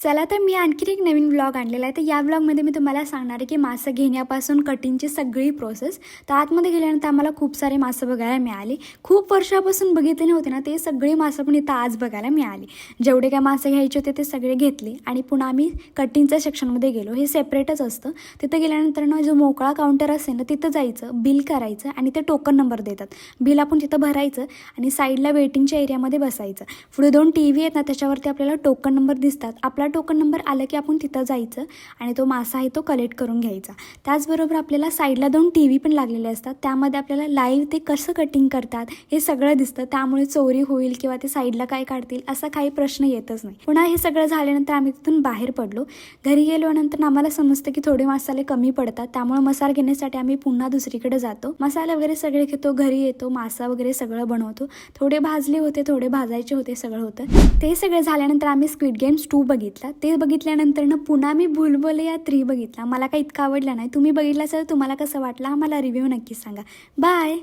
चला तर मी आणखीन एक नवीन व्लॉग आणलेला आहे. तर या व्लॉगमध्ये मी तुम्हाला सांगणार आहे की मासे घेण्यापासून कटिंगची सगळी प्रोसेस. तर आतमध्ये गेल्यानंतर आम्हाला खूप सारे मासे बघायला मिळाले. खूप वर्षापासून बघितले नव्हते ना, ते सगळे मासे पण इथं आज बघायला मिळाले. जेवढे काय मासे घ्यायचे होते ते सगळे घेतले आणि पुन्हा आम्ही कटिंगच्या सेक्शनमध्ये गेलो. हे सेपरेटच असतं. तिथं गेल्यानंतर ना जो मोकळा काउंटर असेल ना, तिथं जायचं, बिल करायचं आणि ते टोकन नंबर देतात. बिल आपण तिथं भरायचं आणि साईडला वेटिंगच्या एरियामध्ये बसायचं. पुढे 2 TV आहेत ना, त्याच्यावरती आपल्याला टोकन नंबर दिसतात. आपला टोकन नंबर आलं की आपण तिथं जायचं आणि तो मासा आहे तो कलेक्ट करून घ्यायचा. त्याचबरोबर आपल्याला साईडला 2 TV पण लागलेले असतात. त्यामध्ये आपल्याला लाईव्ह ते कसं कटिंग करतात हे सगळं दिसतं. त्यामुळे चोरी होईल किंवा ते साईडला काय काढतील असा काही प्रश्न येतच नाही. पुन्हा हे सगळं झाल्यानंतर आम्ही तिथून बाहेर पडलो. घरी गेल्यानंतर आम्हाला समजतं की थोडे मसाले कमी पडतात. त्यामुळे मसाला घेण्यासाठी आम्ही पुन्हा दुसरीकडे जातो. मसाले वगैरे सगळे घेतो, घरी येतो, मासा वगैरे सगळं बनवतो. थोडे भाजले होते, थोडे भाजायचे होते, सगळं होतं. ते सगळं झाल्यानंतर आम्ही स्क्विड गेम्स 2 बघितला. ते बघितल्यानंतर ना पुन्हा मी भुलभुलैया 3 बघितला. मला काही इतका आवडला नाही. तुम्ही बघितला असेल तर तुम्हाला कसं वाटलं आम्हाला रिव्ह्यू नक्कीच सांगा. बाय.